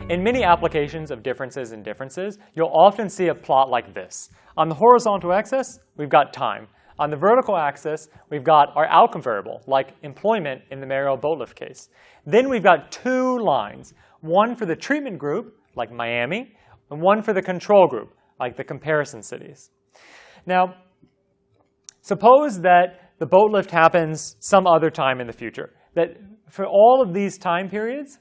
In many applications of differences in differences, you'll often see a plot like this. On the horizontal axis, we've got time. On the vertical axis, we've got our outcome variable, like employment in the Mariel Boatlift case. Then we've got two lines, one for the treatment group, like Miami, and one for the control group, like the comparison cities. Now, suppose that the boat lift happens some other time in the future, that for all of these time periods,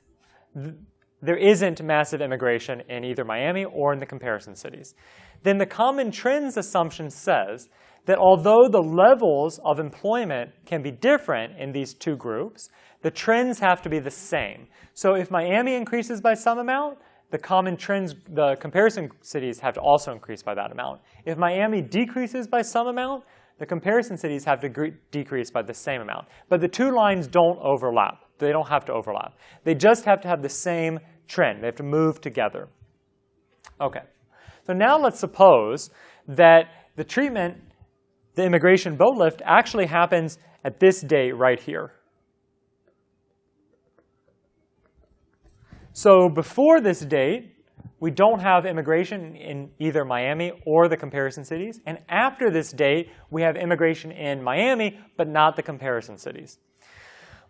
there isn't massive immigration in either Miami or in the comparison cities. Then the common trends assumption says that although the levels of employment can be different in these two groups, the trends have to be the same. So if Miami increases by some amount, the common trends, the comparison cities have to also increase by that amount. If Miami decreases by some amount, the comparison cities have to decrease by the same amount. But the two lines don't overlap. They don't have to overlap. They just have to have the same trend. They have to move together. Okay. So now let's suppose that the treatment, the immigration boat lift, actually happens at this date right here. So before this date, we don't have immigration in either Miami or the comparison cities. And after this date, we have immigration in Miami, but not the comparison cities.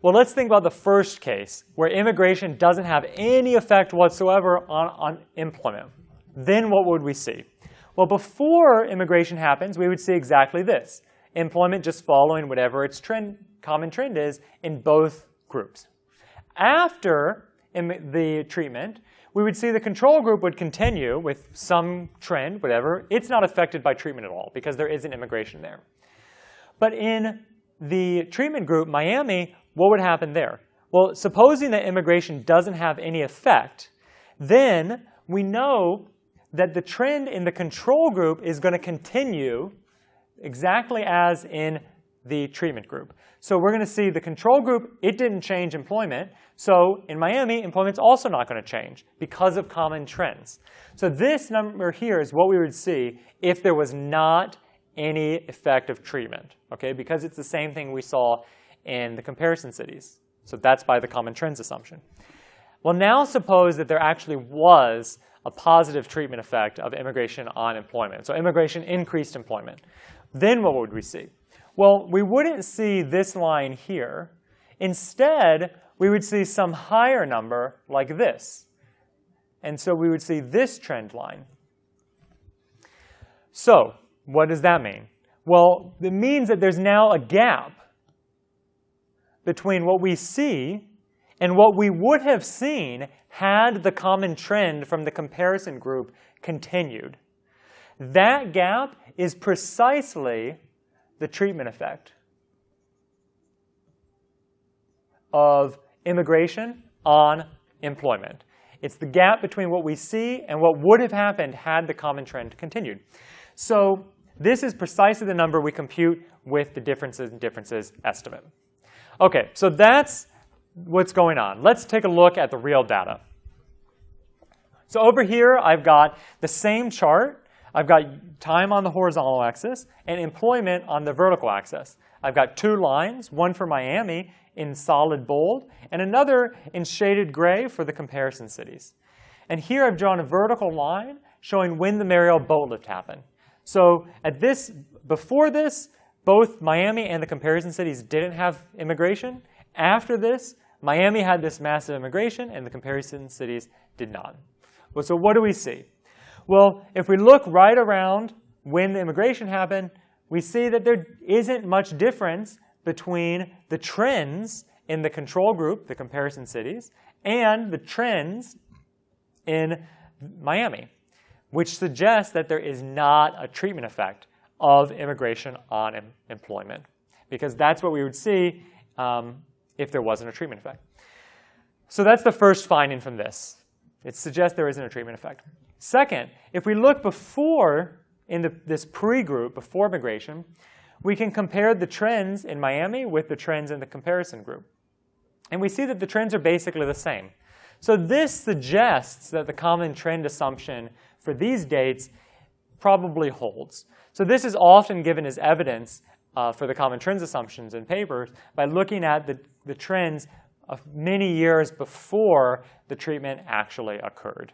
Well, let's think about the first case, where immigration doesn't have any effect whatsoever on employment. Then what would we see? Well, before immigration happens, we would see exactly this. Employment just following whatever its common trend is in both groups. After the treatment, we would see the control group would continue with some trend, whatever. It's not affected by treatment at all because there isn't immigration there. But in the treatment group, Miami, what would happen there? Well, supposing that immigration doesn't have any effect, then we know that the trend in the control group is going to continue exactly as in the treatment group. So we're going to see the control group, it didn't change employment. So in Miami, employment's also not going to change because of common trends. So this number here is what we would see if there was not any effect of treatment, okay? Because it's the same thing we saw in the comparison cities. So that's by the common trends assumption. Well, now suppose that there actually was a positive treatment effect of immigration on employment. So immigration increased employment. Then what would we see? Well, we wouldn't see this line here. Instead, we would see some higher number like this. And so we would see this trend line. So what does that mean? Well, it means that there's now a gap between what we see and what we would have seen had the common trend from the comparison group continued. That gap is precisely the treatment effect of immigration on employment. It's the gap between what we see and what would have happened had the common trend continued. So this is precisely the number we compute with the differences in differences estimate. Okay, so that's what's going on. Let's take a look at the real data. So over here, I've got the same chart. I've got time on the horizontal axis and employment on the vertical axis. I've got two lines, one for Miami in solid bold and another in shaded gray for the comparison cities. And here I've drawn a vertical line showing when the Mariel boat lift happened. So before this, both Miami and the comparison cities didn't have immigration. After this, Miami had this massive immigration and the comparison cities did not. Well, so what do we see? Well, if we look right around when the immigration happened, we see that there isn't much difference between the trends in the control group, the comparison cities, and the trends in Miami, which suggests that there is not a treatment effect of immigration on employment, because that's what we would see if there wasn't a treatment effect. So that's the first finding from this. It suggests there isn't a treatment effect. Second, if we look before in this pre-group, before migration, we can compare the trends in Miami with the trends in the comparison group. And we see that the trends are basically the same. So this suggests that the common trend assumption for these dates probably holds. So this is often given as evidence for the common trends assumptions in papers by looking at the trends many years before the treatment actually occurred.